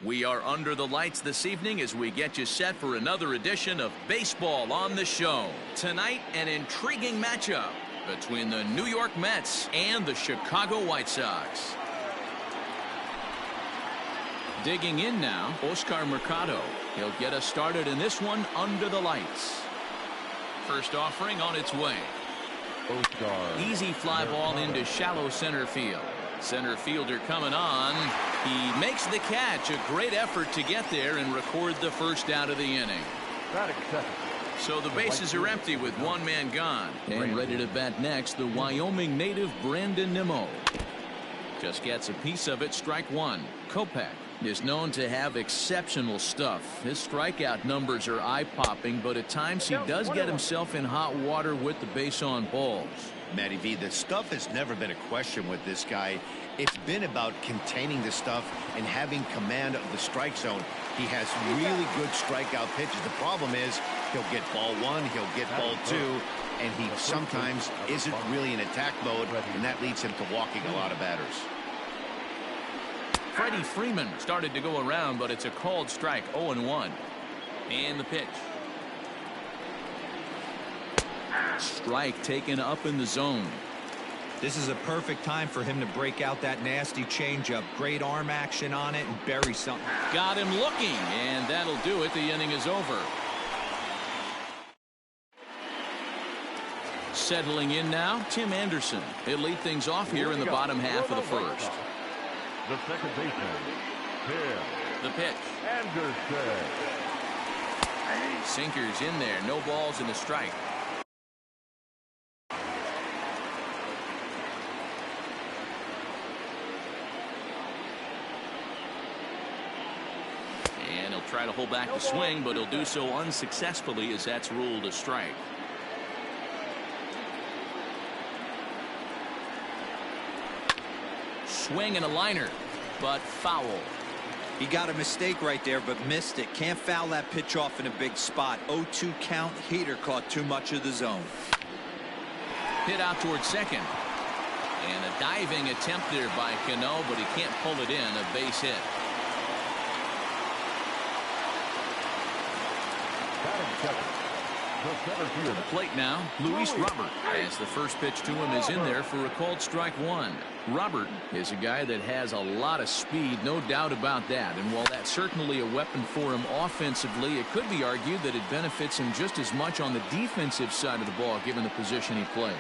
We are under the lights this evening as we get you set for another edition of Baseball on the Show. Tonight, an intriguing matchup between the New York Mets and the Chicago White Sox. Digging in now, Oscar Mercado. He'll get us started in this one under the lights. First offering on its way. Easy fly ball into shallow center field. Center fielder coming on. He makes the catch. A great effort to get there and record the first out of the inning. So the bases are empty with one man gone. And ready to bat next, the Wyoming native Brandon Nimmo. Just gets a piece of it, strike one. Kopech is known to have exceptional stuff. His strikeout numbers are eye-popping, but at times he does get himself in hot water with the base on balls. Matty V, the stuff has never been a question with this guy. It's been about containing the stuff and having command of the strike zone. He has really good strikeout pitches. The problem is he'll get ball one, he'll get ball two, and he sometimes isn't really in attack mode, and that leads him to walking a lot of batters. Freddie Freeman started to go around, but it's a called strike, 0-1. And the pitch. Strike taken up in the zone. This is a perfect time for him to break out that nasty changeup. Great arm action on it and bury something. Got him looking, and that'll do it. The inning is over. Settling in now, Tim Anderson. He'll lead things off here in the bottom half of the first. The second baseman, The pitch. Anderson. Sinkers in there. No balls and a strike. And he'll try to hold back the swing, but he'll do so unsuccessfully as that's ruled a strike. Swing and a liner, but foul. He got a mistake right there, but missed it. Can't foul that pitch off in a big spot. 0-2 count. Heater caught too much of the zone. Hit out towards second. And a diving attempt there by Cano, but he can't pull it in. A base hit. To the plate now, Luis Robert, as the first pitch to him is in there for a called strike one. Robert is a guy that has a lot of speed, no doubt about that. And while that's certainly a weapon for him offensively, it could be argued that it benefits him just as much on the defensive side of the ball, given the position he plays.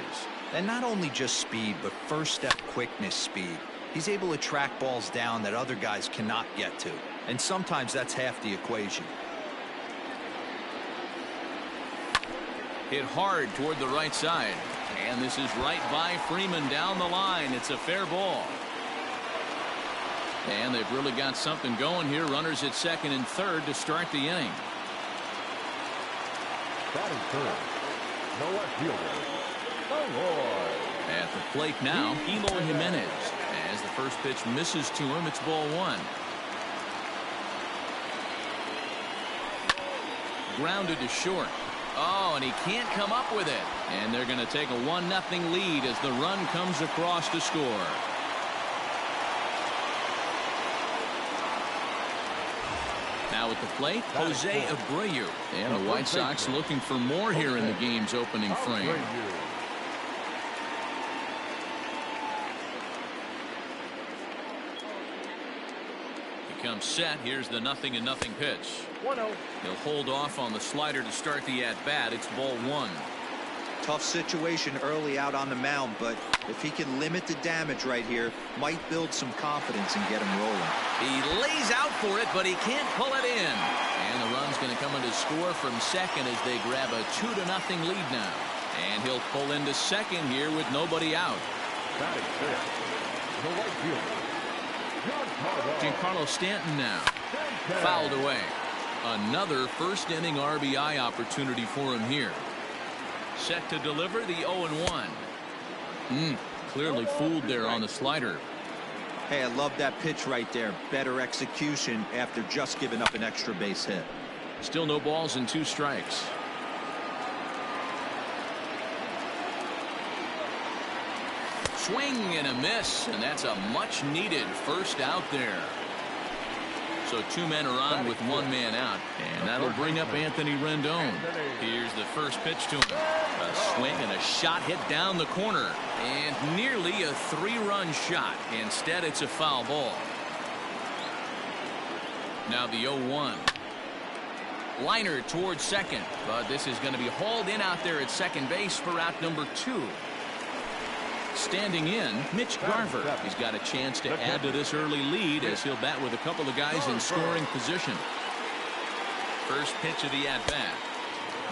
And not only just speed, but first step quickness speed. He's able to track balls down that other guys cannot get to. And sometimes that's half the equation. Hit hard toward the right side. And this is right by Freeman down the line. It's a fair ball. And they've really got something going here. Runners at second and third to start the inning. Batting third, the left fielder, At the plate now, Eloy Jimenez. As the first pitch misses to him, it's ball one. Grounded to short. Oh, and he can't come up with it. And they're going to take a 1-0 lead as the run comes across to score. Now at the plate, Jose Abreu. And the White Sox looking for more here in the game's opening frame. Comes set. Here's the 0-0 pitch. He'll hold off on the slider to start the at-bat. It's ball one. Tough situation early out on the mound, but if he can limit the damage right here, might build some confidence and get him rolling. He lays out for it, but he can't pull it in. And the run's going to come in to score from second as they grab a 2-0 lead now. And he'll pull into second here with nobody out. batting fifth, the right fielder, Giancarlo Stanton now. Fouled away. Another first inning RBI opportunity for him here. Set to deliver the 0-1. Clearly fooled there on the slider. Hey, I love that pitch right there. Better execution after just giving up an extra base hit. Still no balls and 2 strikes. Swing and a miss, and that's a much needed first out there. So 2 men are on with 1 man out, and that'll bring up Anthony Rendon. Here's the first pitch to him. A swing and a shot hit down the corner, and nearly a 3-run shot. Instead, it's a foul ball. Now the 0-1. Liner towards second, but this is going to be hauled in out there at second base for out number 2. Standing in, Mitch Garver. He's got a chance to add to this early lead as he'll bat with a couple of guys in scoring position. First pitch of the at-bat.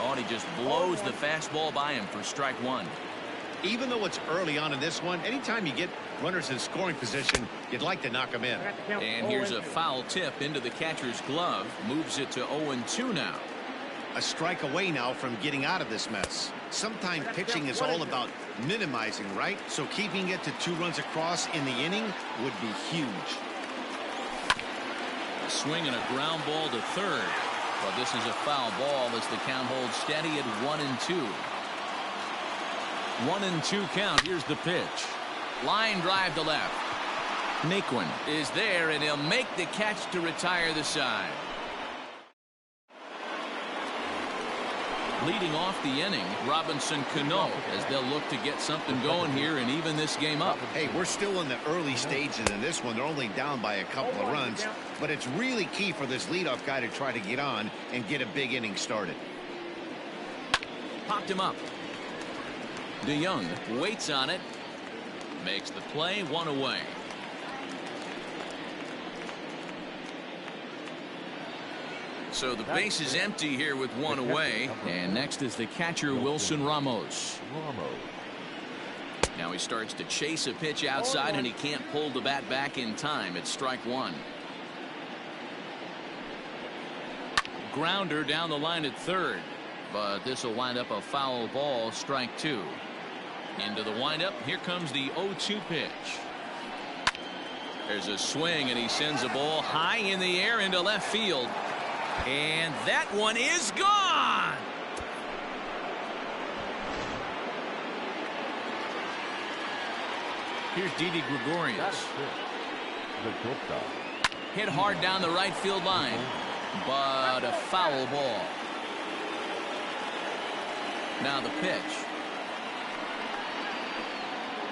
Oh, and he just blows the fastball by him for strike 1. Even though it's early on in this one, anytime you get runners in scoring position, you'd like to knock them in. And here's a foul tip into the catcher's glove. Moves it to 0-2 now. A strike away now from getting out of this mess. Sometimes pitching is all about minimizing, right? So keeping it to 2 runs across in the inning would be huge. A swing and a ground ball to third. But this is a foul ball as the count holds steady at 1-2. 1-2 count. Here's the pitch. Line drive to left. Naquin is there, and he'll make the catch to retire the side. Leading off the inning, Robinson Cano, as they'll look to get something going here and even this game up. Hey, we're still in the early stages in this one. They're only down by a couple of runs, but it's really key for this leadoff guy to try to get on and get a big inning started. Popped him up. DeYoung waits on it. Makes the play, 1 away. So the base is empty here with 1 away. And next is the catcher, Wilson Ramos. Now he starts to chase a pitch outside, and he can't pull the bat back in time. It's strike 1. Grounder down the line at third. But this will wind up a foul ball, strike 2. Into the windup. Here comes the 0-2 pitch. There's a swing, and he sends a ball high in the air into left field. And that one is gone. Here's Didi Gregorius. Hit hard down the right field line, but a foul ball. Now the pitch.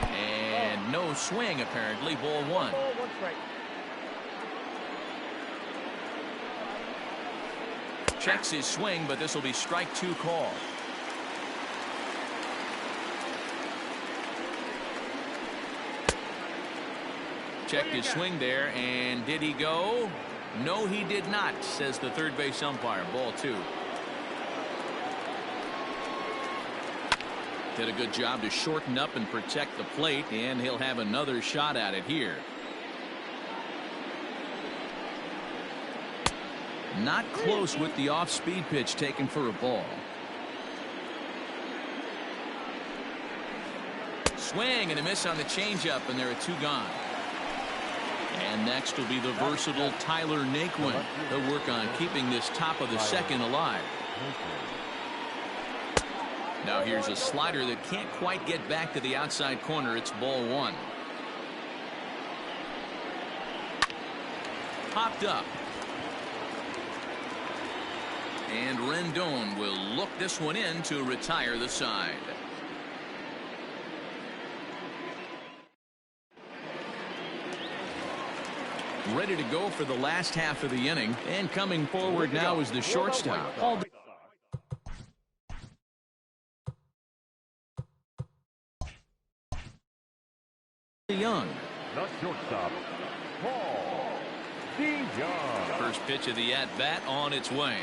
And no swing, apparently. Ball 1. Checks his swing, but this will be strike 2 call. Checked his swing there, and did he go? No, he did not, says the third base umpire. Ball 2. Did a good job to shorten up and protect the plate, and he'll have another shot at it here. Not close with the off-speed pitch taken for a ball. Swing and a miss on the changeup, and there are 2 gone. And next will be the versatile Tyler Naquin. He'll work on keeping this top of the second alive. Now here's a slider that can't quite get back to the outside corner. It's ball 1. Popped up. And Rendon will look this one in to retire the side. Ready to go for the last half of the inning. And coming forward now is the shortstop. Young. The shortstop, Paul DeYoung. First pitch of the at-bat on its way.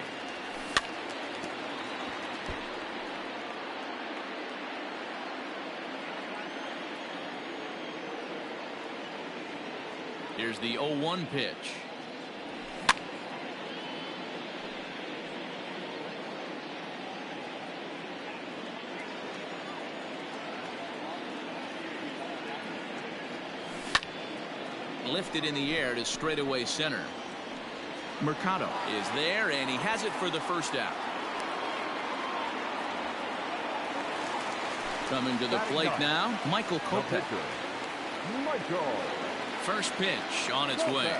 Here's the 0-1 pitch. Lifted in the air to straightaway center. Mercado is there, and he has it for the first out. Coming to the plate now, Michael Kopech. First pitch on its way.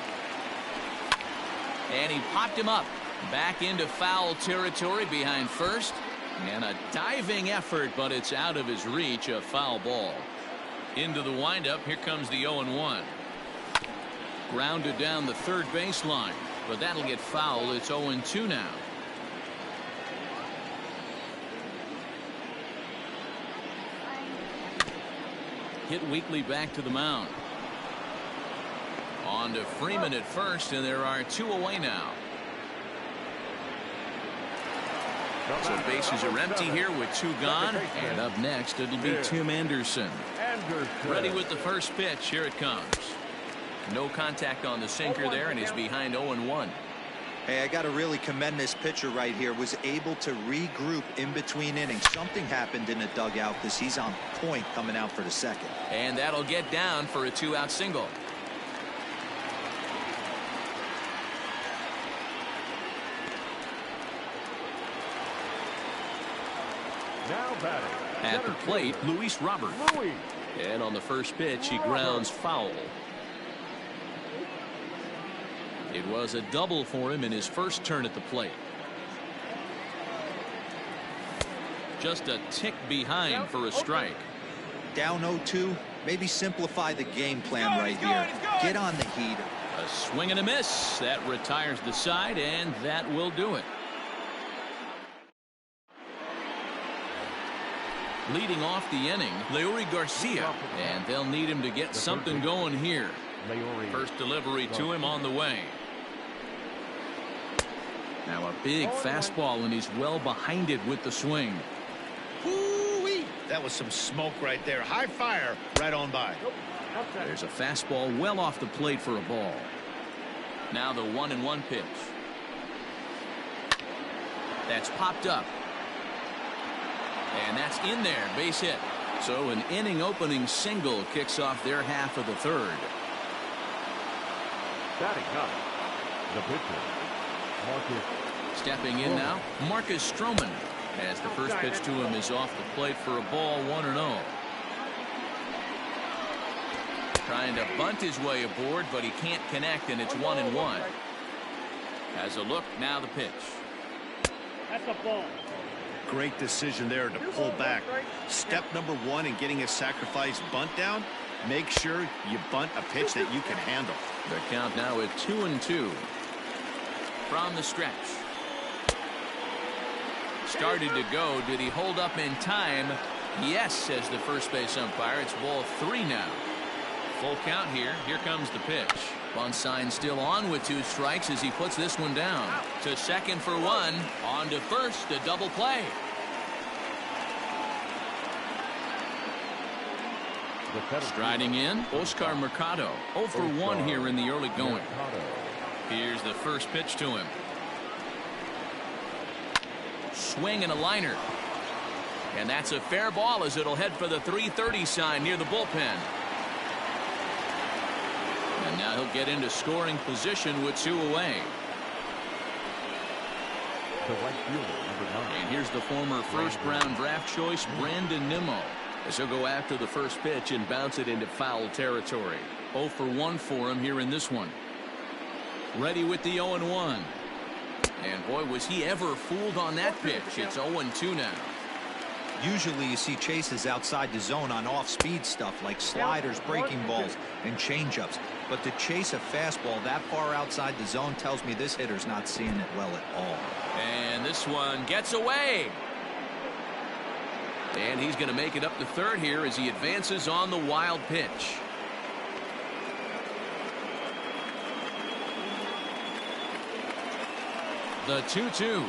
And he popped him up. Back into foul territory behind first. And a diving effort, but it's out of his reach. A foul ball. Into the windup. Here comes the 0-1. Grounded down the third baseline. But that'll get fouled. It's 0-2 now. Hit weakly back to the mound. On to Freeman at first, and there are 2 away now. So bases are empty here with 2 gone. And up next, it'll be Tim Anderson. Ready with the first pitch. Here it comes. No contact on the sinker there, and he's behind 0-1. Hey, I got to really commend this pitcher right here. Was able to regroup in between innings. Something happened in the dugout because he's on point coming out for the second. And that'll get down for a 2-out single. Now batting. At the plate, Luis Robert. And on the first pitch, he grounds foul. It was a double for him in his first turn at the plate. Just a tick behind for a strike. Down 0-2. Maybe simplify the game plan right here. Get on the heater. A swing and a miss. That retires the side, and that will do it. Leading off the inning, Leury Garcia, and they'll need him to get something going here. First delivery to him on the way. Now a big fastball, and he's well behind it with the swing. Woo-wee. That was some smoke right there. High fire right on by. There's a fastball well off the plate for a ball. Now the 1-1 pitch. That's popped up. And that's in there, base hit. So an inning opening single kicks off their half of the third. Batting up. The pitcher, Marcus. Stepping in now, Marcus Stroman, as the first pitch to him is off the plate for a ball, 1-0. Trying to bunt his way aboard, but he can't connect, and it's 1-1. Has a look, now the pitch. That's a ball. Great decision there to pull back. Step number 1 in getting a sacrifice bunt down, make sure you bunt a pitch that you can handle. The count now at 2-2. From the stretch. Started to go. Did he hold up in time? Yes, says the first base umpire. It's ball 3 now. Full count here. Here comes the pitch. Bunt sign still on with 2 strikes as he puts this one down. To second for 1. On to first. A double play. Striding in, Oscar Mercado. 0 for 1 here in the early going. Here's the first pitch to him. Swing and a liner. And that's a fair ball as it'll head for the 330 sign near the bullpen. And now he'll get into scoring position with 2 away. And here's the former first-round draft choice, Brandon Nimmo, as he'll go after the first pitch and bounce it into foul territory. 0 for 1 for him here in this one. Ready with the 0-1. And boy, was he ever fooled on that pitch. It's 0-2 now. Usually you see chases outside the zone on off-speed stuff like sliders, breaking balls, and changeups. But to chase a fastball that far outside the zone tells me this hitter's not seeing it well at all. And this one gets away. And he's going to make it up to third here as he advances on the wild pitch. The 2-2.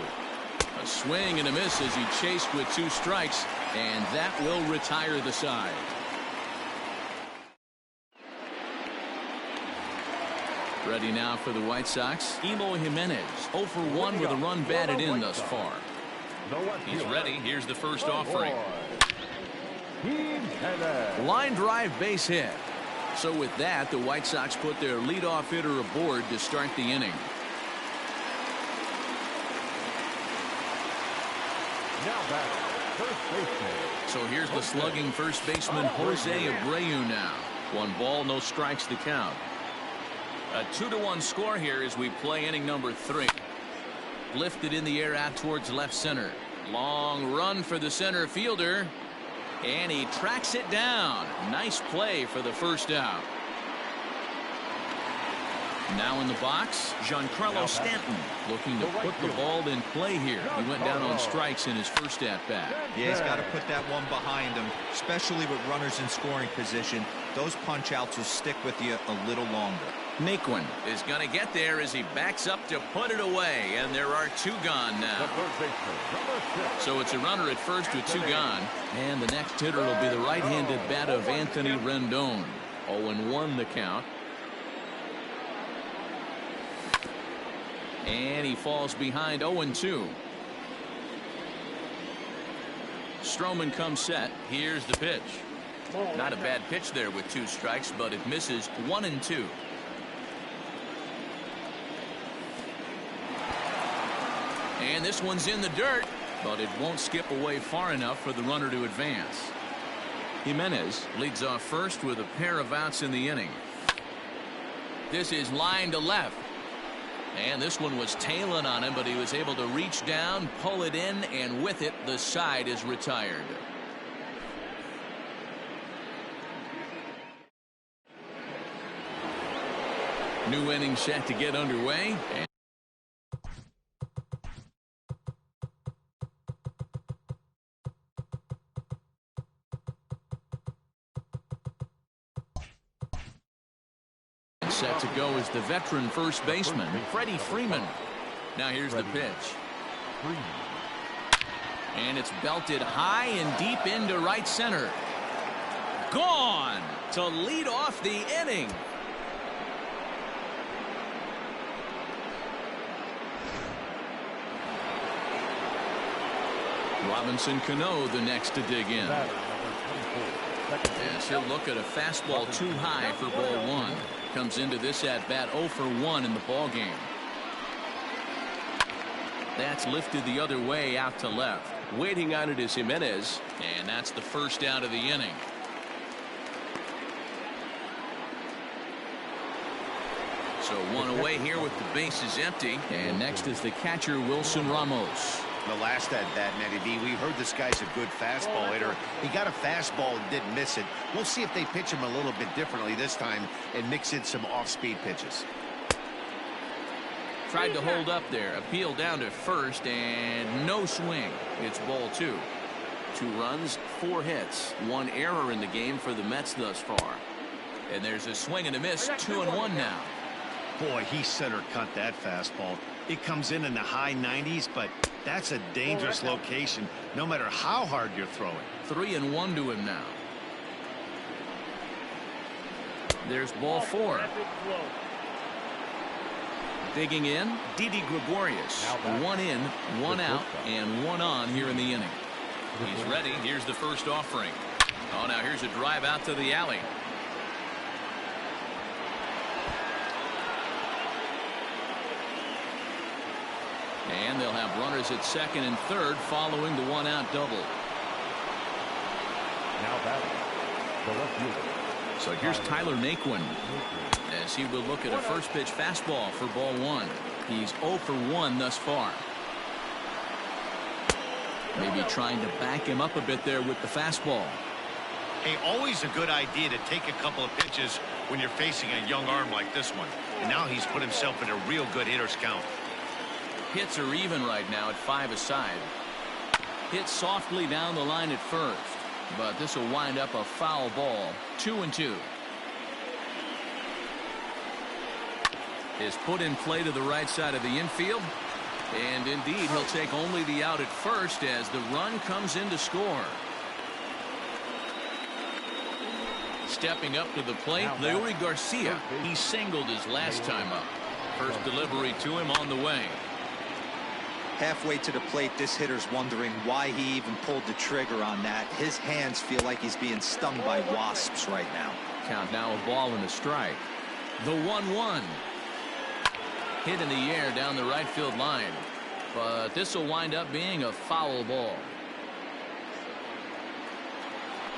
A swing and a miss as he chased with 2 strikes, and that will retire the side. Ready now for the White Sox, Eloy Jimenez. 0 for 1 with a run batted in thus far. He's ready. Here's the first offering. Line drive base hit. So with that, the White Sox put their leadoff hitter aboard to start the inning. Now back, first baseman. So here's the slugging first baseman Jose Abreu now. 1 ball, no strikes to count. A 2-1 score here as we play inning number 3. Lifted in the air out towards left center. Long run for the center fielder. And he tracks it down. Nice play for the first out. Now in the box, Giancarlo Stanton looking to put the ball in play here. He went down on strikes in his first at-bat. Yeah, he's got to put that one behind him, especially with runners in scoring position. Those punch-outs will stick with you a little longer. Naquin is going to get there as he backs up to put it away, and there are 2 gone now. So it's a runner at first with 2 gone, and the next hitter will be the right-handed bat of Anthony Rendon. 0-1 the count. And he falls behind 0-2. Stroman comes set. Here's the pitch. Not a bad pitch there with 2 strikes, but it misses 1-2. And this one's in the dirt, but it won't skip away far enough for the runner to advance. Jimenez leads off first with a pair of outs in the inning. This is line to left. And this one was tailing on him, but he was able to reach down, pull it in, and with it, the side is retired. New inning set to get underway. Set to go is the veteran first baseman, Freddie Freeman. Now here's the pitch. And it's belted high and deep into right center. Gone to lead off the inning. Robinson Cano the next to dig in. Yes, he'll look at a fastball too high for ball 1. Comes into this at bat 0 for 1 in the ball game. That's lifted the other way out to left. Waiting on it is Jimenez, and that's the first out of the inning. So 1 away here with the bases empty, and next is the catcher Wilson Ramos. The last at bat, Matty B, we heard this guy's a good fastball hitter. He got a fastball and didn't miss it. We'll see if they pitch him a little bit differently this time and mix in some off-speed pitches. Tried to hold up there. Appeal down to first, and no swing. It's ball 2. 2 runs, 4 hits. 1 error in the game for the Mets thus far. And there's a swing and a miss. 2-1 now. Boy, he center cut that fastball. It comes in the high 90s, but that's a dangerous location no matter how hard you're throwing. 3-1 to him now. There's ball 4. Digging in, Didi Gregorius. 1 in, 1 out, and 1 on here in the inning. He's ready. Here's the first offering. Oh, now here's a drive out to the alley. And they'll have runners at second and third following the 1-out double. Now batting, the left fielder. So here's Tyler Naquin as he will look at a first pitch fastball for ball 1. He's 0 for 1 thus far. Maybe trying to back him up a bit there with the fastball. Hey, always a good idea to take a couple of pitches when you're facing a young arm like this one. And now he's put himself in a real good hitter's count. Hits are even right now at 5 aside. Hit softly down the line at first, but this will wind up a foul ball. 2-2. Is put in play to the right side of the infield, and indeed he'll take only the out at first as the run comes in to score. Stepping up to the plate, Leury Garcia. He singled his last time up. First delivery to him on the way. Halfway to the plate, this hitter's wondering why he even pulled the trigger on that. His hands feel like he's being stung by wasps right now. Count now a ball and a strike. The 1-1. Hit in the air down the right field line. But this will wind up being a foul ball.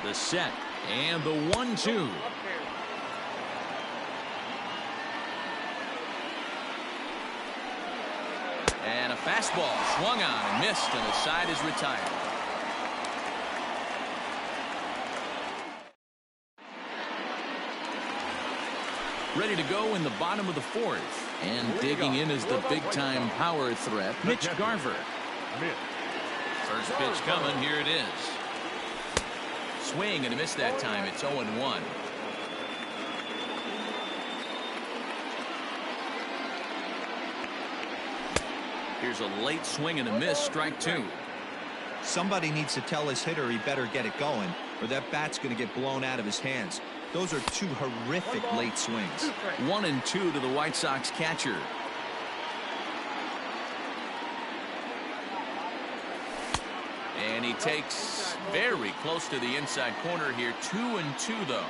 The set and the 1-2. Fastball swung on and missed, and the side is retired. Ready to go in the bottom of the fourth. And digging in is the big-time power threat, Mitch Garver. First pitch coming. Here it is. Swing and a miss that time. It's 0-1. Here's a late swing and a miss, strike two. Somebody needs to tell his hitter he better get it going, or that bat's going to get blown out of his hands. Those are two horrific late swings. 1-2 to the White Sox catcher. And he takes very close to the inside corner here. 2-2 though.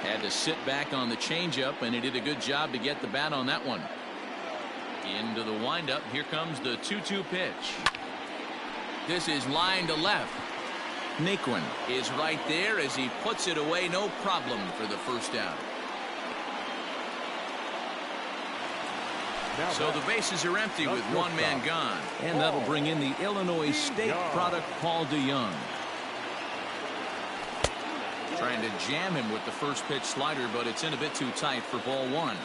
Had to sit back on the changeup, and he did a good job to get the bat on that one. Into the windup. Here comes the 2-2 pitch. This is line to left. Naquin is right there as he puts it away. No problem for the first out. So the bases are empty with one man gone. And that'll bring in the Illinois State product, Paul DeYoung. Trying to jam him with the first pitch slider, but it's in a bit too tight for ball one.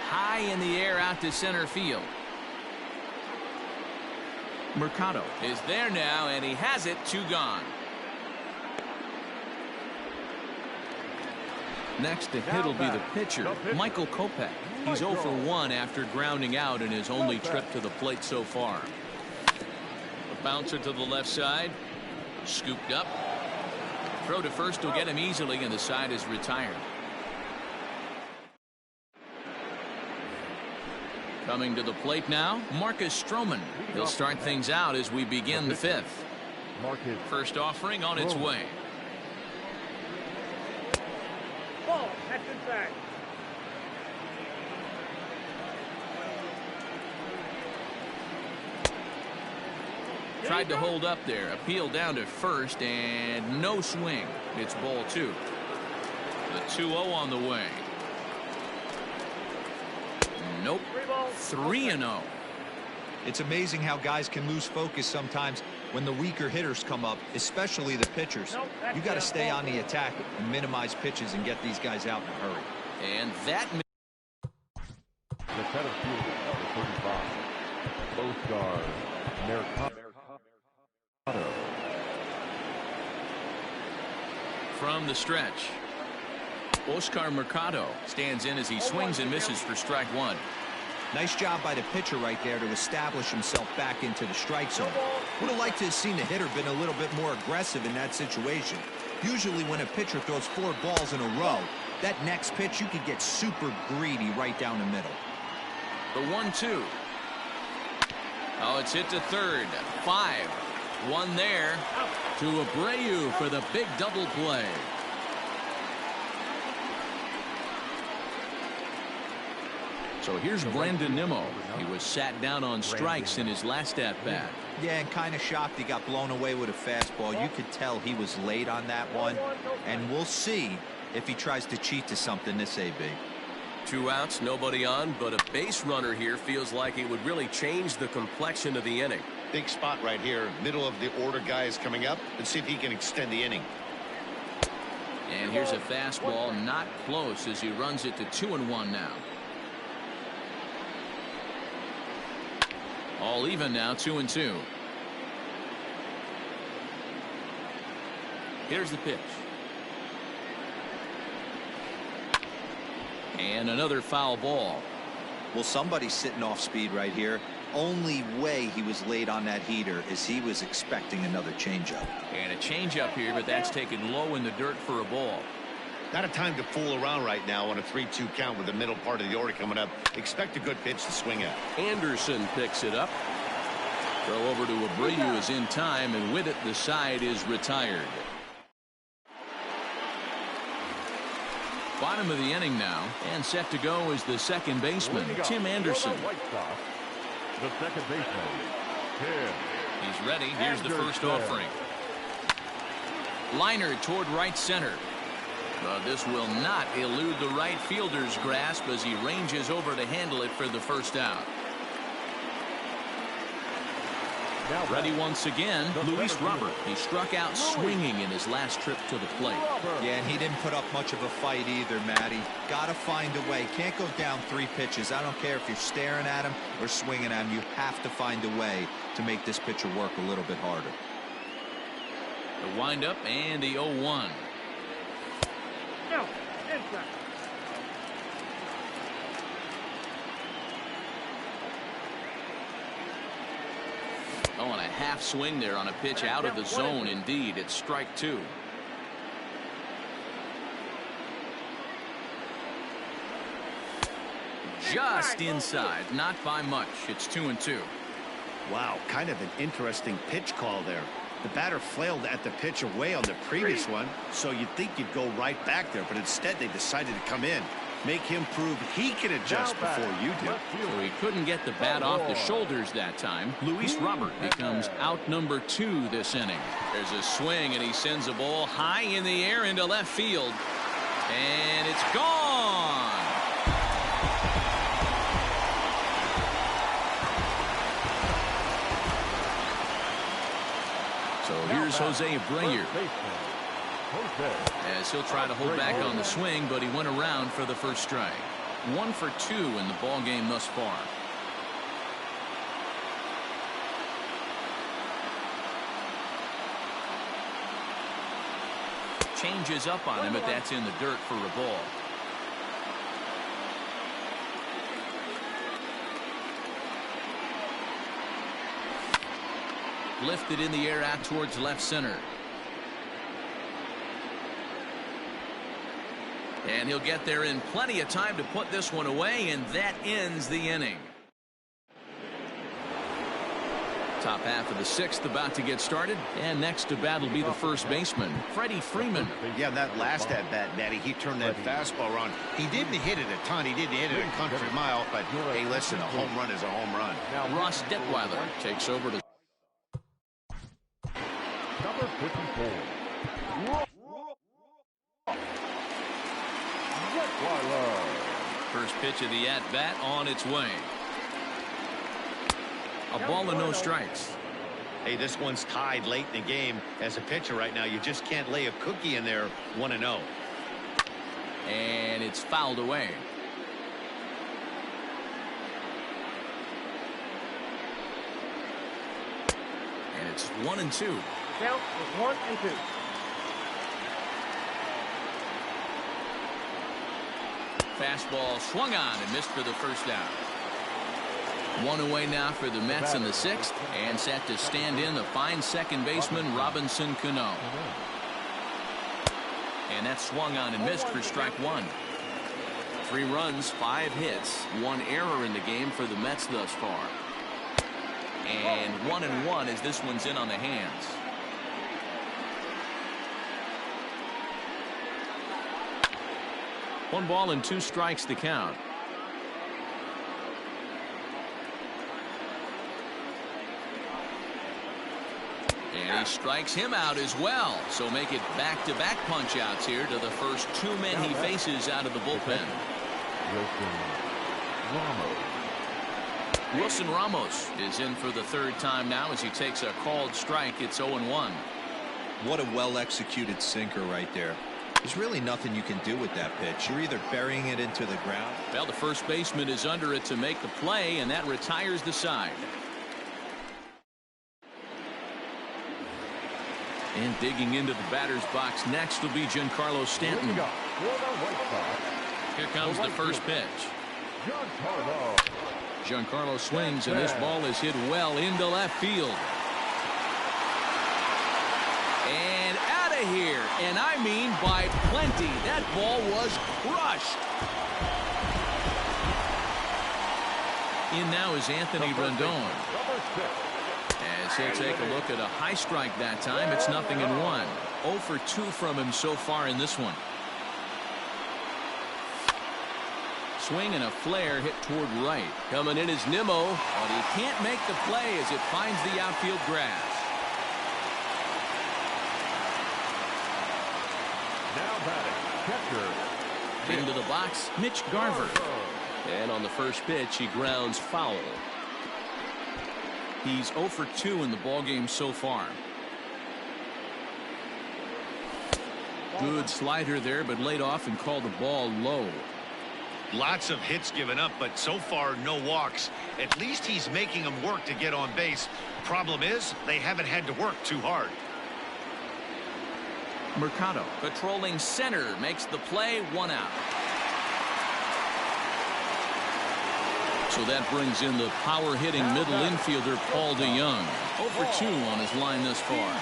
High in the air out to center field. Mercado is there now, and he has it. Two gone. Next to hit will be the pitcher, Michael Kopech. He's 0 for 1 after grounding out in his only trip to the plate so far. A bouncer to the left side. Scooped up. Throw to first will get him easily, and the side is retired. Coming to the plate now, Marcus Stroman. He'll start things out as we begin the fifth. First offering on its way. Ball, that's inside. Tried to hold up there. Appeal down to first, and no swing. It's ball two. The 2-0 on the way. Nope. 3-0. It's amazing how guys can lose focus sometimes when the weaker hitters come up, especially the pitchers. You got to stay on the attack and minimize pitches and get these guys out in a hurry. And that The center fielder, number 35, both guards, Mercado. from the stretch. Oscar Mercado stands in as he swings and misses for strike one. Nice job by the pitcher right there to establish himself back into the strike zone. Would have liked to have seen the hitter been a little bit more aggressive in that situation. Usually when a pitcher throws 4 balls in a row, that next pitch you could get super greedy right down the middle. The 1-2. Oh, it's hit to third. 5. 1 there to Abreu for the big double play. So here's Brandon Nimmo. He was sat down on strikes in his last at-bat. Yeah, and kind of shocked he got blown away with a fastball. You could tell he was late on that one. And we'll see if he tries to cheat to something this AB. 2 outs, nobody on, but a base runner here feels like it would really change the complexion of the inning. Big spot right here. Middle of the order guy is coming up. Let's see if he can extend the inning. And here's a fastball, not close, as he runs it to 2-1 now. All even now, 2-2. Here's the pitch. And another foul ball. Well, somebody's sitting off speed right here. Only way he was late on that heater is he was expecting another changeup. And a changeup here, but that's taken low in the dirt for a ball. Not a time to fool around right now on a 3-2 count with the middle part of the order coming up. Expect a good pitch to swing at. Anderson picks it up. Throw over to Abreu is in time, and with it, the side is retired. Bottom of the inning now, and set to go is the second baseman, Tim Anderson. The second baseman, Tim. He's ready. Here's the first offering. Liner toward right center. But this will not elude the right fielder's grasp as he ranges over to handle it for the first out. Ready once again, Luis Robert. He struck out swinging in his last trip to the plate. Yeah, and he didn't put up much of a fight either, Matty. Got to find a way. Can't go down 3 pitches. I don't care if you're staring at him or swinging at him. You have to find a way to make this pitcher work a little bit harder. The windup and the 0-1. No, inside. Oh, and a half swing there on a pitch out of the zone. Indeed, it's strike 2. Just inside, not by much. It's 2-2. Wow, kind of an interesting pitch call there. The batter flailed at the pitch away on the previous one, so you'd think you'd go right back there, but instead they decided to come in. Make him prove he can adjust before you do. So he couldn't get the bat off the shoulders that time. Luis Robert becomes out number 2 this inning. There's a swing, and he sends a ball high in the air into left field. And it's gone. So here's Jose Abreu, as he'll try to hold back on the swing, but he went around for the first strike. 1 for 2 in the ball game thus far. Changes up on him, but that's in the dirt for a ball. Lifted in the air out towards left center. And he'll get there in plenty of time to put this one away, and that ends the inning. Top half of the 6th about to get started, and next to bat will be the first baseman, Freddie Freeman. Yeah, that last at-bat, Natty, he turned that fastball around. He didn't hit it a ton. He didn't hit it a country mile, but hey, listen, a home run is a home run. Ross Detweiler takes over to Number 54. first pitch of the at-bat on its way. A ball and no strikes. Hey, this one's tied late in the game. As a pitcher right now, you just can't lay a cookie in there 1-0. And it's fouled away. And it's 1-2. Count is 1-2. Fastball swung on and missed for the first out. 1 away now for the Mets in the 6th, and set to stand in the fine second baseman Robinson Cano. And that swung on and missed for strike 1. 3 runs, 5 hits, 1 error in the game for the Mets thus far. And 1-1 as this one's in on the hands. One ball and 2 strikes to count. And he strikes him out as well. So make it back-to-back punch-outs here to the first 2 men he faces out of the bullpen. Wilson Ramos is in for the 3rd time now as he takes a called strike. It's 0-1. What a well-executed sinker right there. There's really nothing you can do with that pitch. You're either burying it into the ground. Well, the first baseman is under it to make the play, and that retires the side. And digging into the batter's box next will be Giancarlo Stanton. Here comes the first pitch. Giancarlo swings, and this ball is hit well into left field. And out of here, and I mean by plenty. That ball was crushed. In now is Anthony Rendon. As he'll take a look at a high strike that time, it's 0-1. 0 for 2 from him so far in this one. Swing and a flare hit toward right. Coming in is Nimmo, but he can't make the play as it finds the outfield grass. Now batting, catcher. Into the box, Mitch Garver. And on the first pitch, he grounds foul. He's 0 for 2 in the ballgame so far. Good slider there, but laid off and called the ball low. Lots of hits given up, but so far no walks. At least he's making them work to get on base. Problem is, they haven't had to work too hard. Mercado patrolling center makes the play, 1 out. So that brings in the power hitting middle infielder Paul DeYoung. 0 for 2 on his line thus far.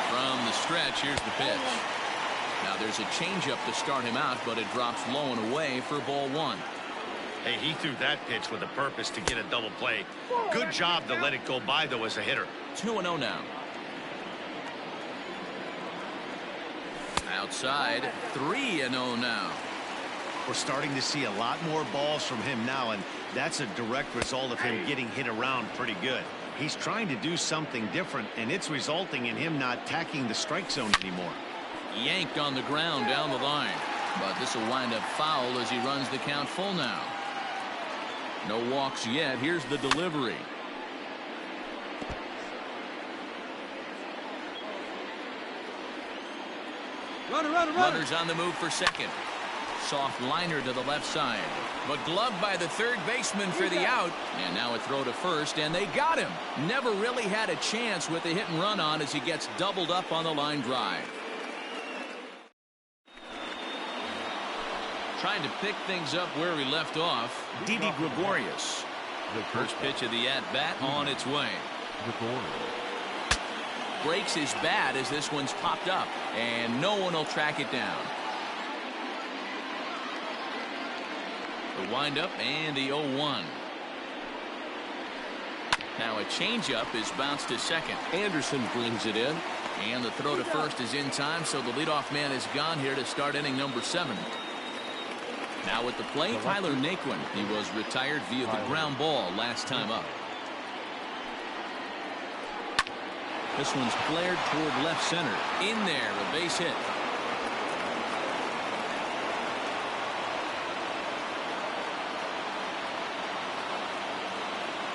From the stretch, here's the pitch. Now there's a changeup to start him out, but it drops low and away for ball 1. Hey, he threw that pitch with a purpose to get a double play. Good job to let it go by, though, as a hitter. 2-0 now. Outside, 3-0 now. We're starting to see a lot more balls from him now, and that's a direct result of him getting hit around pretty good. He's trying to do something different, and it's resulting in him not attacking the strike zone anymore. Yanked on the ground down the line, but this will wind up foul as he runs the count full now. No walks yet. Here's the delivery. Runners on the move for second. Soft liner to the left side, but gloved by the third baseman for the out, and now a throw to first, and they got him. Never really had a chance with the hit and run on as he gets doubled up on the line drive. Trying to pick things up where he left off, Didi Gregorius. The first pitch of the at-bat on its way. Breaks his bat as this one's popped up, and no one will track it down. The windup and the 0-1. Now a changeup is bounced to second. Anderson brings it in. And the throw to first is in time, so the leadoff man is gone here to start inning number 7. Now at the plate, Tyler Naquin. He was retired via the ground ball last time up. This one's flared toward left center. In there, a base hit.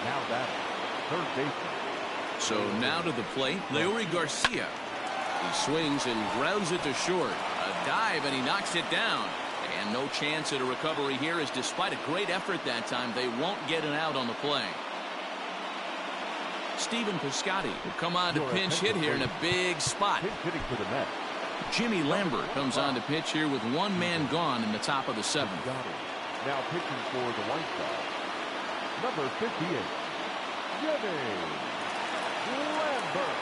Now batting, third baseman. So now to the plate, Leury Garcia. He swings and grounds it to short. A dive, and he knocks it down. And no chance at a recovery here, as despite a great effort that time, they won't get an out on the play. Stephen Piscotty will come on to pinch hit here in a big spot. Hitting for the Mets. Jimmy Lambert comes on to pitch here with one man gone in the top of the 7th. Now pitching for the White Sox, number 58, Jimmy Lambert.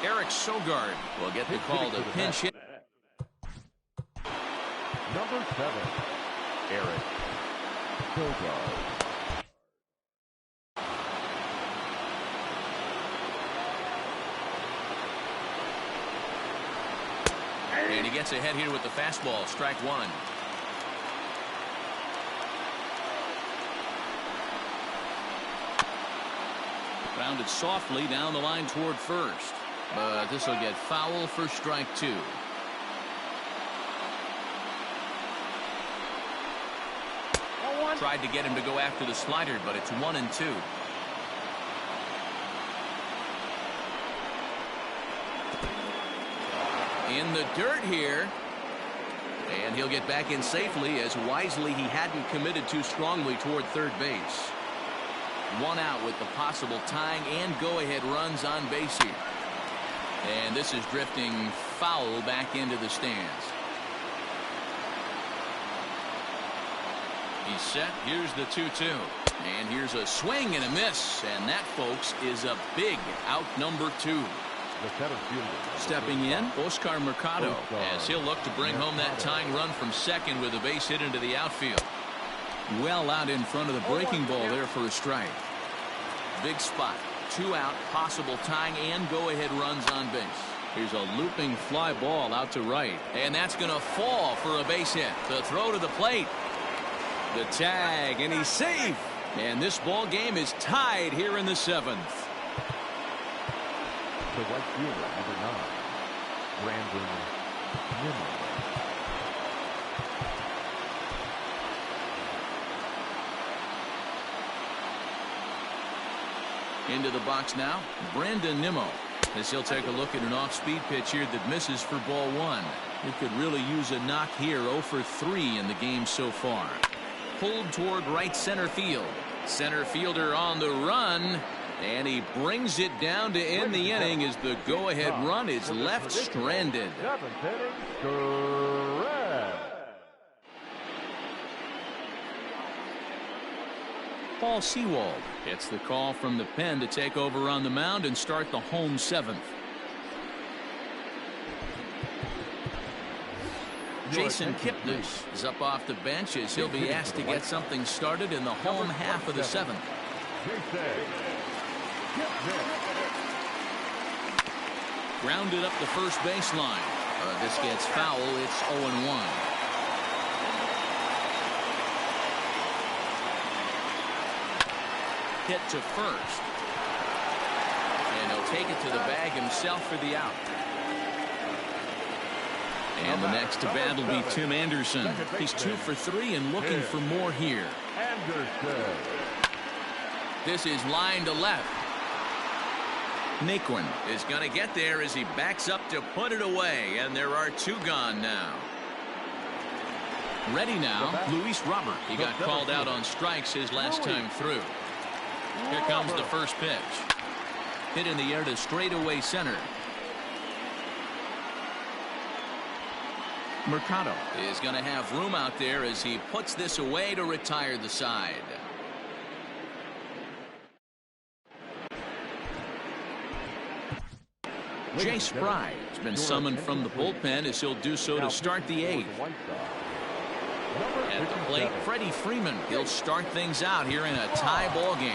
Eric Sogard will get the call to pinch hit. Number 7, Eric Sogard. And he gets ahead here with the fastball, strike 1. Grounded softly down the line toward first. But this will get foul for strike 2. Tried to get him to go after the slider, but it's 1-2. In the dirt here. And he'll get back in safely, as wisely he hadn't committed too strongly toward third base. 1 out with the possible tying and go-ahead runs on base here. And this is drifting foul back into the stands. He's set. Here's the 2-2. And here's a swing and a miss. And that, folks, is a big out number 2. Stepping in, Oscar Mercado, as he'll look to bring home that tying run from second with a base hit into the outfield. Well out in front of the breaking ball there for a strike. Big spot. 2 out, possible tying and go-ahead runs on base. Here's a looping fly ball out to right. And that's going to fall for a base hit. The throw to the plate. The tag, and he's safe. And this ball game is tied here in the 7th. The right fielder, number 9, Brandon Nimmo. Into the box now, Brandon Nimmo, as he'll take a look at an off-speed pitch here that misses for ball 1. He could really use a knock here. 0 for 3 in the game so far. Pulled toward right center field. Center fielder on the run, and he brings it down to end the inning as the go-ahead run is left stranded. 7th inning, correct. Paul Sewald gets the call from the pen to take over on the mound and start the home 7th. Jason Kipnis is up off the bench as he'll be asked to get something started in the home half of the 7th. Grounded up the first baseline. This gets foul. It's 0-1. Hit to first. And he'll take it to the bag himself for the out. And the next to bat will be Tim Anderson. He's 2 for 3 and looking for more here. Anderson. This is line to left. Naquin is going to get there as he backs up to put it away, and there are 2 gone now. Ready now, Luis Robert. He got called out on strikes his last time through. Here comes the first pitch. Hit in the air to straightaway center. Mercado is going to have room out there as he puts this away to retire the side. Jay Spry has been summoned from the bullpen as he'll do so to start the 8th. At the plate, Freddie Freeman. He'll start things out here in a tie ball game.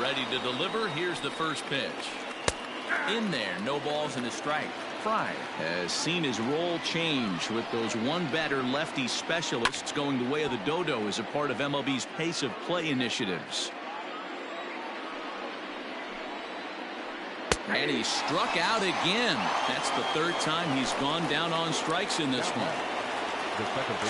Ready to deliver. Here's the first pitch. In there, no balls and a strike. Fry has seen his role change with those one-batter lefty specialists going the way of the dodo as a part of MLB's pace of play initiatives. And he struck out again. That's the 3rd time he's gone down on strikes in this one.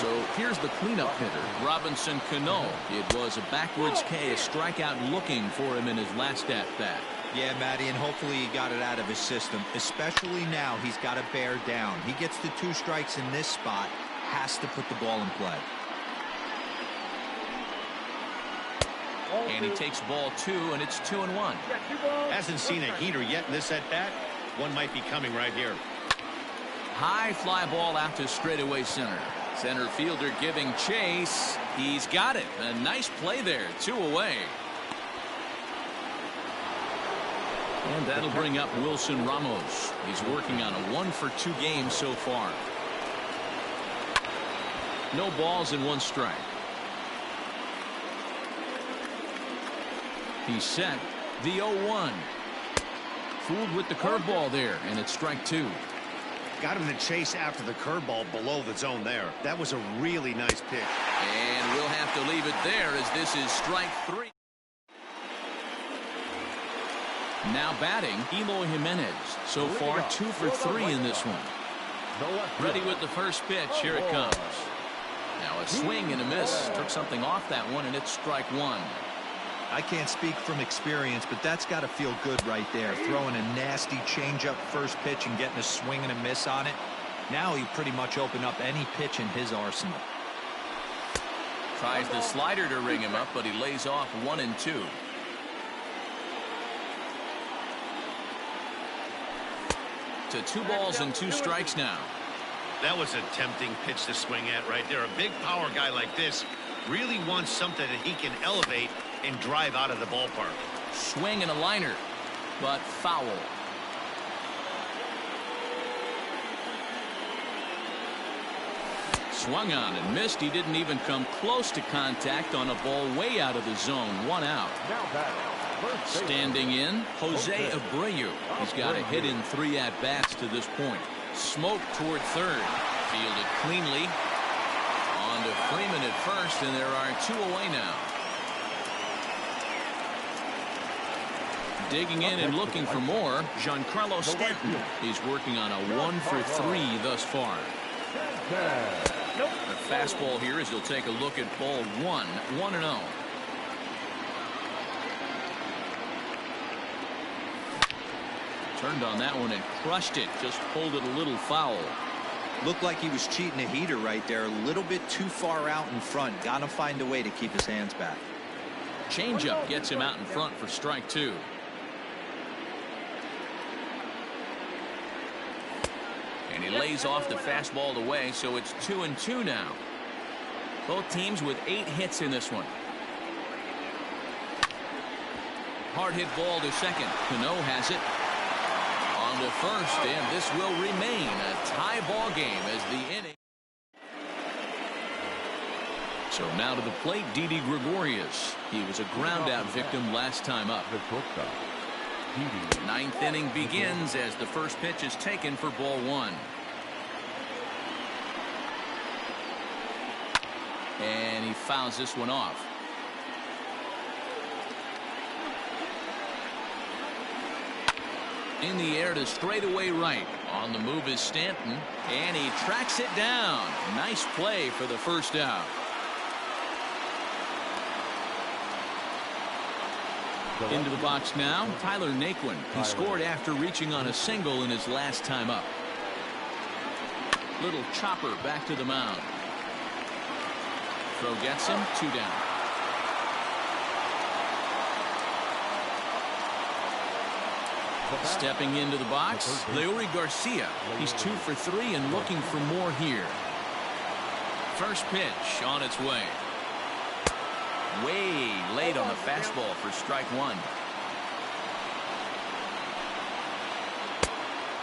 So here's the cleanup hitter, Robinson Cano. It was a backwards K, a strikeout looking for him in his last at-bat. Yeah, Matty, and hopefully he got it out of his system. Especially now, he's got to bear down. He gets the 2 strikes in this spot, has to put the ball in play. And he takes ball 2, and it's 2-1. Hasn't seen a heater yet in this at-bat. One might be coming right here. High fly ball out to straightaway center. Center fielder giving chase. He's got it. A nice play there. 2 away. And that'll bring up Wilson Ramos. He's working on a 1 for 2 game so far. No balls and 1 strike. He's set. The 0-1. Fooled with the curveball there, and it's strike 2. Got him to chase after the curveball below the zone there. That was a really nice pitch. And we'll have to leave it there as this is strike 3. Now batting, Eloy Jimenez. So far 2 for 3 in this one. Ready with the first pitch. Here it comes. Now a swing and a miss. Took something off that one, and it's strike 1. I can't speak from experience, but that's got to feel good right there. Throwing a nasty changeup first pitch and getting a swing and a miss on it. Now he pretty much opened up any pitch in his arsenal. Tries the slider to ring him up, but he lays off 1 and 2. To 2 balls and 2 strikes now. That was a tempting pitch to swing at right there. A big power guy like this really wants something that he can elevate and drive out of the ballpark. Swing and a liner, but foul. Swung on and missed. He didn't even come close to contact on a ball way out of the zone. 1 out. Now batting, Standing in, Jose Abreu. He's got a hit in 3 at-bats to this point. Smoke toward third. Fielded cleanly. On to Freeman at first, and there are 2 away now. Digging in and looking for more, Giancarlo Stanton. He's working on a 1 for 3 thus far. The fastball here as he'll take a look at ball 1, 1-0. Turned on that one and crushed it. Just pulled it a little foul. Looked like he was cheating a heater right there. A little bit too far out in front. Got to find a way to keep his hands back. Changeup gets him out in front for strike 2. And he lays off the fastball away, so it's 2-2 now. Both teams with 8 hits in this one. Hard hit ball to second. Cano has it. On to first, and this will remain a tie ball game as the inning. So now to the plate, Didi Gregorius. He was a ground out victim last time up. Ninth inning begins as the first pitch is taken for ball 1. And he fouls this one off. In the air to straightaway right. On the move is Stanton, and he tracks it down. Nice play for the first out. Into the box now, Tyler Naquin. He scored after reaching on a single in his last time up. Little chopper back to the mound. Throw gets him, 2 down. Stepping into the box, Leury Garcia. He's 2 for 3 and looking for more here. First pitch on its way. Way late on the fastball for strike 1.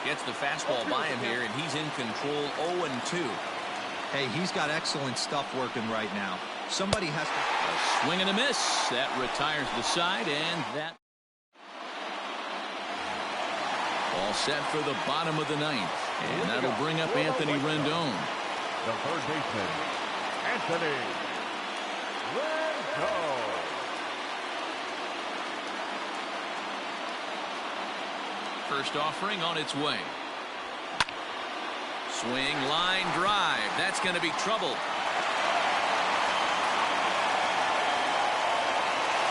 Gets the fastball by him here, and he's in control. 0-2. Hey, he's got excellent stuff working right now. Somebody has to. A swing and a miss. That retires the side, and that. All set for the bottom of the 9th. And that'll bring up Anthony Rendon. The third baseman, Anthony Rendon. First offering on its way. Swing, line, drive. That's going to be trouble.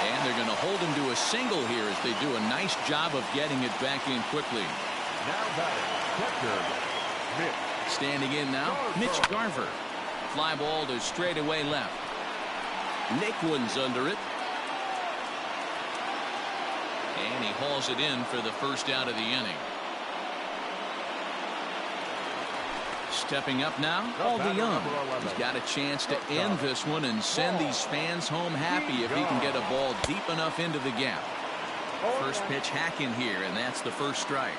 And they're going to hold him to a single here as they do a nice job of getting it back in quickly. Now batting, catcher, Mitch. Standing in now, Mitch Garver. Fly ball to straightaway left. Naquin's under it. And he hauls it in for the first out of the inning. Stepping up now, Paul DeYoung. He's got a chance to end this one and send these fans home happy if he can get a ball deep enough into the gap. First pitch hack in here, and that's the first strike.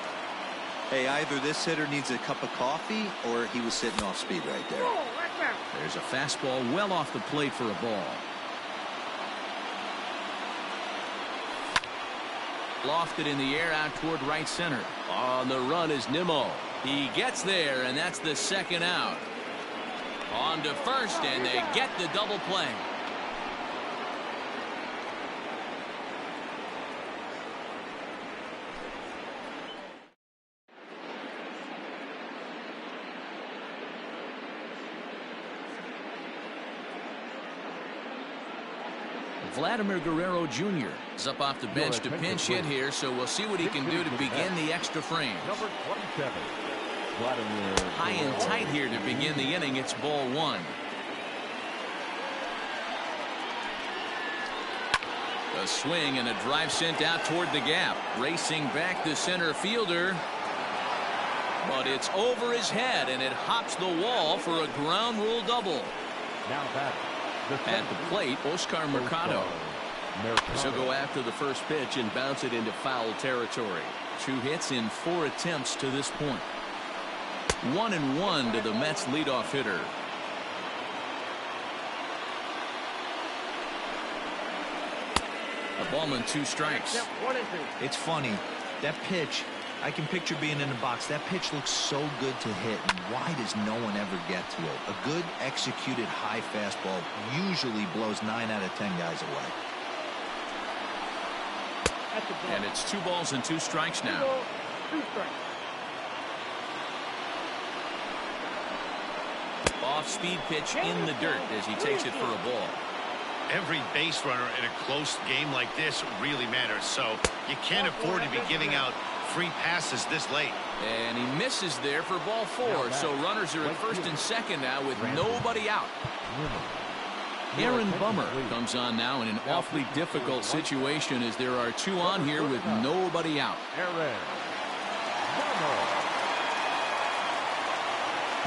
Hey, either this hitter needs a cup of coffee or he was sitting off speed right there. There's a fastball well off the plate for a ball. Lofted in the air out toward right center. On the run is Nimmo. He gets there, and that's the second out. On to first, and they get the double play. Vladimir Guerrero Jr. is up off the bench to pinch hit here, so we'll see what he can do to begin the extra frame. Number 27, Vladimir. High and tight here to begin the inning. It's ball 1. A swing and a drive sent out toward the gap. Racing back the center fielder. But it's over his head, and it hops the wall for a ground rule double. Now batting. At the plate, Oscar Mercado. So go after the first pitch and bounce it into foul territory. 2 hits in 4 attempts to this point. 1-1 to the Mets leadoff hitter. A ball and 2 strikes. Yep, 1 and 2. It's funny. That pitch, I can picture being in the box. That pitch looks so good to hit, and why does no one ever get to it? A good executed high fastball usually blows 9 out of 10 guys away. That's a ball. And it's 2 balls and 2 strikes now. 2 strikes. Off-speed pitch in the dirt as he takes it for a ball. Every base runner in a close game like this really matters, so you can't afford to be giving out free passes this late. And he misses there for ball 4, so runners are at first and second now with nobody out. Aaron Bummer comes on now in an awfully difficult situation as there are 2 on here with nobody out. Aaron Bummer.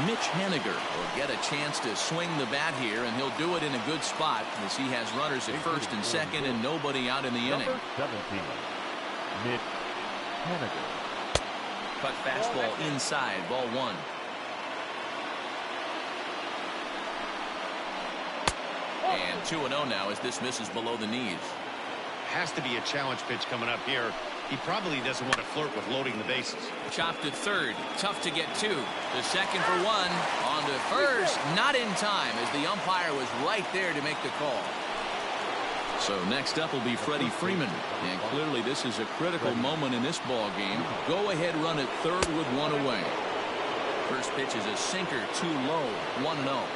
Mitch Haniger will get a chance to swing the bat here, and he'll do it in a good spot as he has runners at first and second and nobody out in the inning. Number 17, Mitch Haniger. Cut fastball inside, ball 1. And 2-0 now as this misses below the knees. Has to be a challenge pitch coming up here. He probably doesn't want to flirt with loading the bases. Chopped at third. Tough to get 2. The second for 1. On to first. Not in time as the umpire was right there to make the call. So next up will be Freddie Freeman. And clearly this is a critical moment in this ball game. Go ahead run at third with 1 away. First pitch is a sinker too low. 1-0.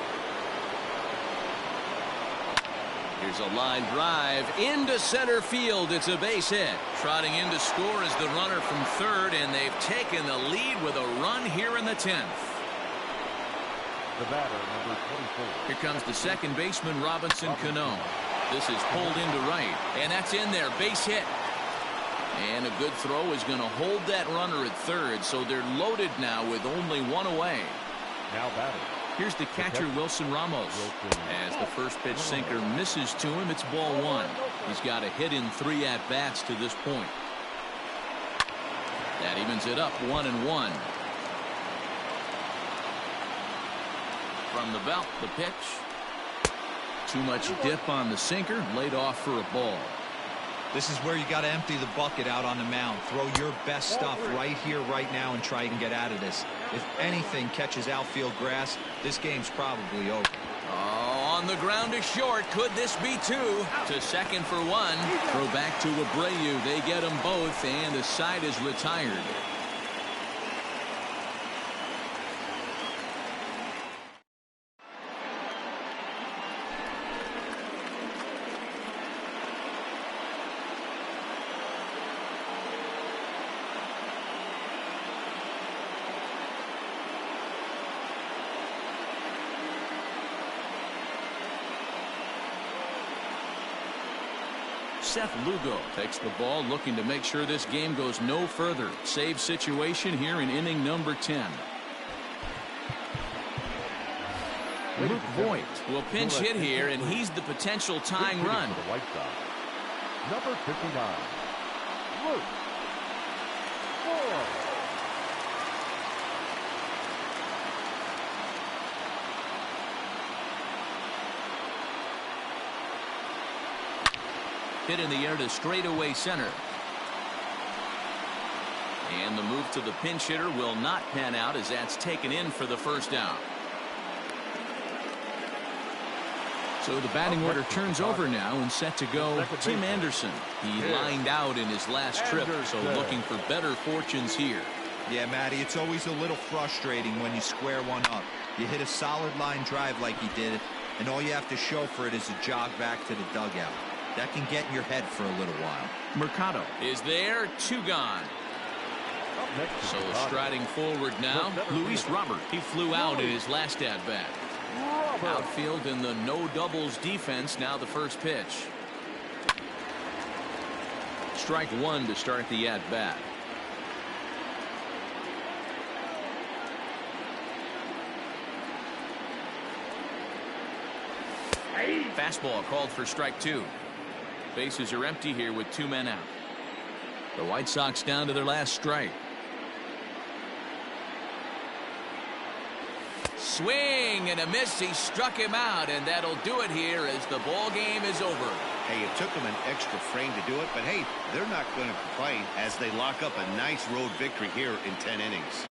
Here's a line drive into center field. It's a base hit. Trotting in to score is the runner from third, and they've taken the lead with a run here in the 10th. The batter, number 24. Here comes the second baseman, Robinson Cano. This is pulled into right, and that's in there. Base hit. And a good throw is going to hold that runner at third, so they're loaded now with only 1 away. Now batting. Here's the catcher, Wilson Ramos. As the first pitch sinker misses to him, it's ball 1. He's got a hit in 3 at-bats to this point. That evens it up 1-1. From the belt, the pitch. Too much dip on the sinker, laid off for a ball. This is where you got to empty the bucket out on the mound. Throw your best stuff right here, right now, and try and get out of this. If anything catches outfield grass, this game's probably over. Oh, on the ground to short. Could this be 2? To second for 1. Throw back to Abreu. They get them both, and the side is retired. Seth Lugo takes the ball, looking to make sure this game goes no further. Save situation here in inning number 10. Luke Voigt will pinch hit here, and he's the potential tying run. The White Sox. Number 59, Luke Voigt. Hit in the air to straightaway center. And the move to the pinch hitter will not pan out as that's taken in for the first out. So the batting order turns over now and set to go Tim Anderson. He lined out in his last trip, so looking for better fortunes here. Yeah, Matty, it's always a little frustrating when you square one up. You hit a solid line drive like he did, and all you have to show for it is a jog back to the dugout. That can get in your head for a little while. Mercado is there, 2 gone. So striding forward now, Luis Robert. He flew out in his last at-bat. Outfield in the no doubles defense, now the first pitch. Strike 1 to start the at-bat. Fastball called for strike 2. Bases are empty here with 2 men out. The White Sox down to their last strike. Swing and a miss. He struck him out, and that'll do it here as the ball game is over. Hey, it took them an extra frame to do it, but hey, they're not going to complain as they lock up a nice road victory here in 10 innings.